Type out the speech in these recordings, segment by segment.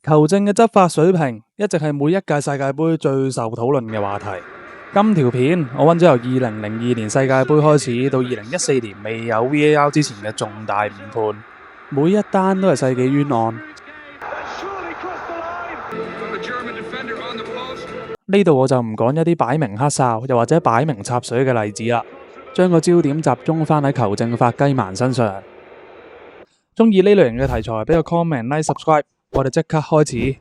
球證嘅執法水平一直係每一屆世界盃最受討論嘅話題。今條片我揾咗由2002年世界盃開始到2014年未有 VAR 之前嘅重大誤判，每一單都係世紀冤案。呢度我就唔講一啲擺明黑哨又或者擺明插水嘅例子啦，將個焦點集中返喺球證法雞盲身上。中意呢類型嘅題材，俾個 comment、like、subscribe， 我哋即刻開始。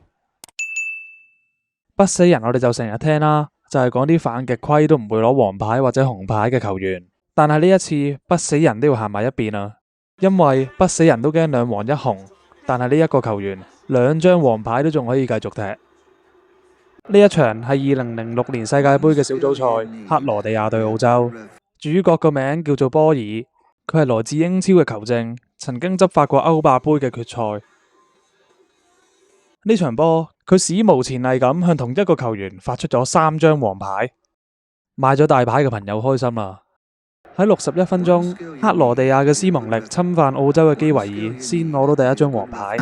不死人我哋就成日聽啦，就係講啲犯極規都唔會攞黃牌或者紅牌嘅球員。但係呢一次不死人都要行埋一邊啊，因為不死人都驚兩黃一紅，但係呢一個球員兩張黃牌都仲可以繼續踢。呢一場係2006年世界盃嘅小組賽，克羅地亞對澳洲，主角個名叫做波爾，佢係來自英超嘅球證，曾經執法過歐霸盃嘅決賽。呢場波佢史無前例咁向同一個球員發出咗3張黃牌，買咗大牌嘅朋友開心啦。喺61分鐘，克羅地亞嘅斯蒙力侵犯澳洲嘅基維爾，先攞到第一張黃牌。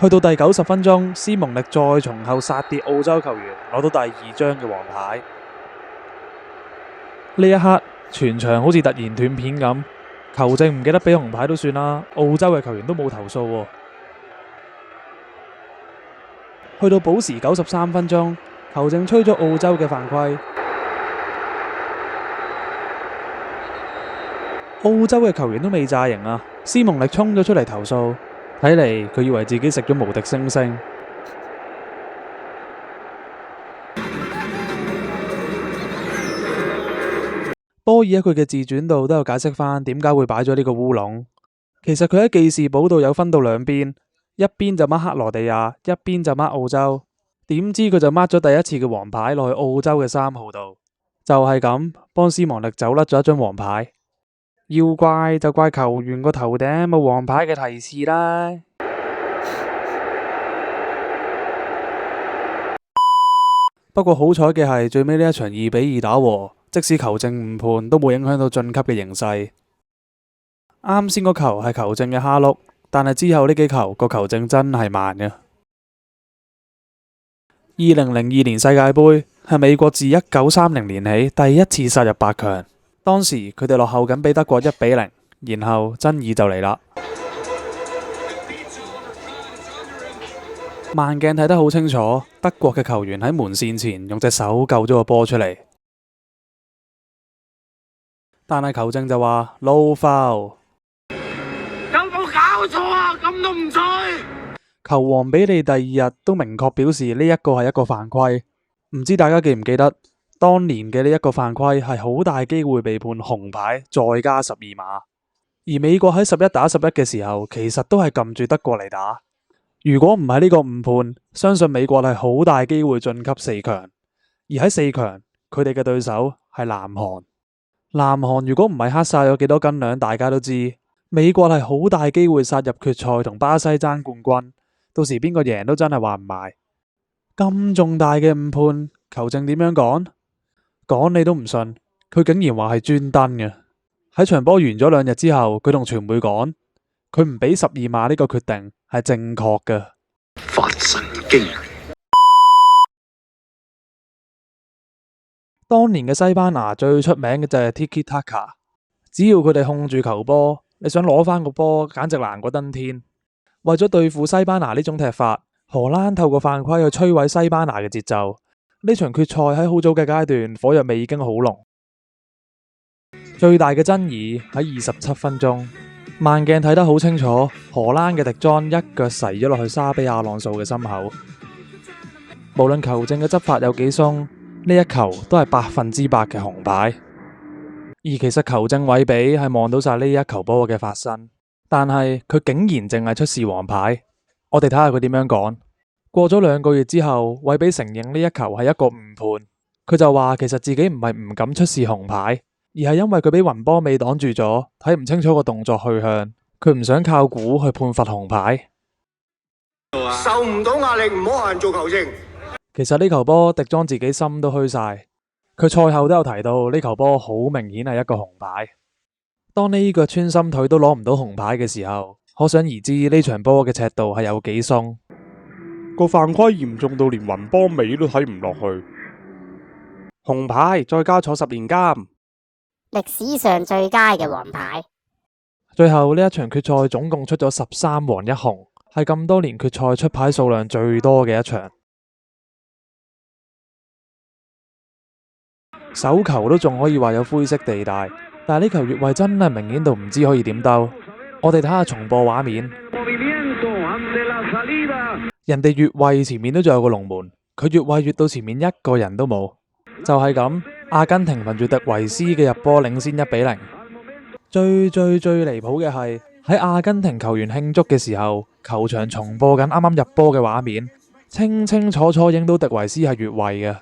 去到第90分鐘，斯蒙力再從後殺跌澳洲球員，攞到第2張嘅黃牌。呢一刻，全場好似突然斷片咁，球證唔記得俾紅牌都算啦，澳洲嘅球員都冇投訴喎。去到補時93分鐘，球證吹咗澳洲嘅犯規，澳洲嘅球員都未炸型啊，斯蒙力衝咗出嚟投訴。睇嚟佢以為自己食咗無敵星星。波爾喺佢嘅自傳度都有解釋返點解會擺咗呢個烏龍。其實佢喺記事簿度有分到兩邊，一邊就 mark 克羅地亞，一邊就 mark 澳洲。點知佢就 mark 咗第一次嘅黃牌落去澳洲嘅3號度，就係咁幫斯蒙力走甩咗一張黃牌。要怪就怪球員個頭頂冇黃牌嘅提示啦。不過好彩嘅係最尾呢一場2-2打和，即使球證誤判都冇影響到晉級嘅形勢。啱先個球係球證嘅蝦碌，但係之後呢幾球個球證真係慢嘅。2002年世界盃係美國自1930年起第一次殺入8強。當時佢哋落後緊俾德國1-0，然後爭議就嚟啦。慢鏡睇得好清楚，德國嘅球員喺門線前用隻手救咗個波出嚟，但係球證就話 no foul。有冇搞錯啊？咁都唔吹？球王比利第2日都明確表示呢一個係一個犯規，唔知大家記唔記得？當年嘅呢一個犯規係好大機會被判紅牌再加12碼，而美國喺11打11嘅時候，其實都係撳住德國嚟打。如果唔係呢個誤判，相信美國係好大機會晉級4強。而喺4強，佢哋嘅對手係南韓。南韓如果唔係黑晒有幾多斤兩，大家都知。美國係好大機會殺入決賽同巴西爭冠軍，到時邊個贏都真係話唔埋。咁重大嘅誤判，球證點樣講？講你都唔信，佢竟然話係專登嘅。喺場波完咗2日之後，佢同傳媒講，佢唔俾12碼呢個決定係正確嘅。發神經！當年嘅西班牙最出名嘅就係 Tiki Taka， 只要佢哋控住球波，你想攞翻個波，簡直難過登天。為咗對付西班牙呢種踢法，荷蘭透過犯規去摧毀西班牙嘅節奏。呢場決賽喺好早嘅階段，火藥味已經好濃。最大嘅爭議喺27分鐘，慢鏡睇得好清楚，荷蘭嘅迪莊一腳駛咗落去沙比亞朗素嘅心口。無論球證嘅執法有幾鬆，呢一球都係100%嘅紅牌。而其實球證韋比係望到晒呢一球波嘅發生，但係佢竟然淨係出示黃牌。我哋睇下佢點樣講。過咗2個月之後，韋比承認呢一球係一個誤判，佢就話其實自己唔係唔敢出示紅牌，而係因為佢俾雲波尾擋住咗，睇唔清楚個動作去向，佢唔想靠估去判罰紅牌。受唔到壓力唔好學人做球證。其實呢球波迪莊自己心都虛晒，佢賽後都有提到呢球波好明顯係一個紅牌。當呢腳穿心腿都攞唔到紅牌嘅時候，可想而知呢場波嘅尺度係有幾鬆。個犯規嚴重到連雲波尾都睇唔落去，紅牌再加坐10年監。歷史上最佳嘅黃牌。最後呢一場決賽總共出咗13黃1紅，係咁多年決賽出牌數量最多嘅一場。手球都仲可以話有灰色地帶，但係呢球越位真係明顯到唔知可以點兜。我哋睇下重播畫面，人哋越位前面都仲有個龍門，佢越位越到前面一個人都冇。就係咁，阿根廷憑住迪維斯嘅入波領先1-0。最離譜嘅係喺阿根廷球員慶祝嘅時候，球場重播緊啱啱入波嘅畫面，清清楚楚影到迪維斯係越位嘅，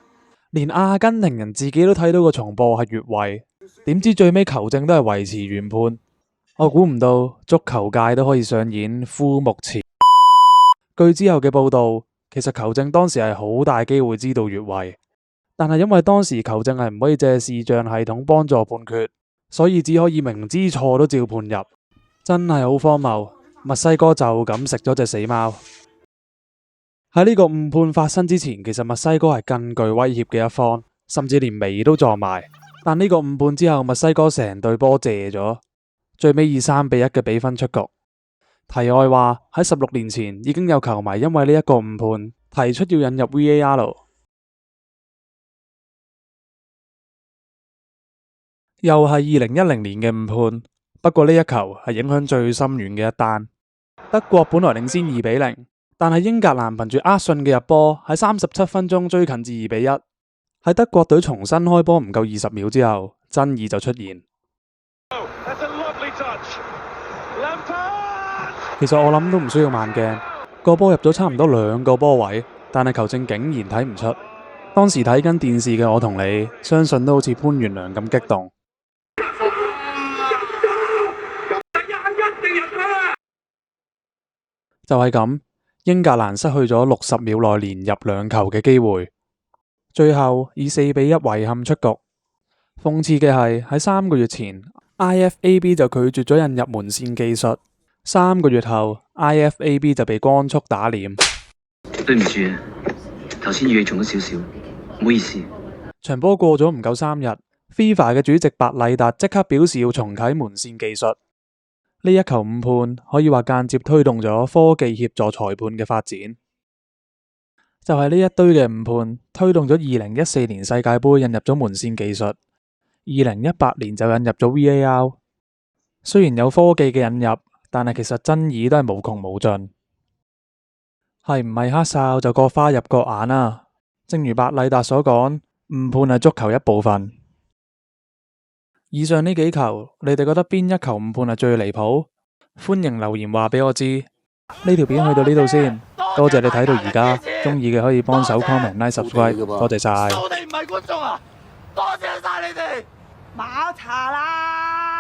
連阿根廷人自己都睇到個重播係越位，點知最尾球證都係維持原判。我估唔到足球界都可以上演枯木前。據之後嘅報道，其實球證當時係好大機會知道越位，但係因為當時球證係唔可以借視像系統幫助判決，所以只可以明知錯都照判入，真係好荒謬。墨西哥就咁食咗隻死貓。喺呢個誤判發生之前，其實墨西哥係更具威脅嘅一方，甚至連眉都撞埋。但呢個誤判之後，墨西哥成隊波謝咗，最尾以3-1嘅比分出局。題外話，喺16年前已經有球迷因為呢一個誤判提出要引入 VAR， 又係2010年嘅誤判。不過呢一球係影響最深遠嘅一單。德國本來領先2-0，但係英格蘭憑住厄遜嘅入波喺37分鐘追近至2-1。喺德國隊重新開波唔夠20秒之後，爭議就出現。其實我諗都唔需要慢鏡，個波入咗差唔多2個波位，但係球證竟然睇唔出。當時睇緊電視嘅我同你，相信都好似潘元良咁激動。就係咁，英格蘭失去咗60秒內連入2球嘅機會，最後以4-1遺憾出局。諷刺嘅係喺3個月前 ，IFAB 就拒絕咗引入門線技術，3個月後 IFAB 就被光速打臉。對唔住，頭先語氣重咗少少，唔好意思。場波過咗唔夠3日，FIFA 嘅主席白禮達即刻表示要重啟門線技術。呢一球誤判可以話間接推動咗科技協助裁判嘅發展。就係呢一堆嘅誤判推動咗2014年世界盃引入咗門線技術，2018年就引入咗 VAR。雖然有科技嘅引入，但係其實爭議都係無窮無盡。係唔係黑哨就各花入各眼啊？正如白禮達所講，誤判係足球一部分。以上呢幾球，你哋覺得邊一球誤判係最離譜？歡迎留言話俾我知。呢條片去到呢度先，多謝你睇到而家，中意嘅可以幫手 comment、like、subscribe， 多謝晒。我哋唔係觀眾啊，多謝晒你哋。冇查啦。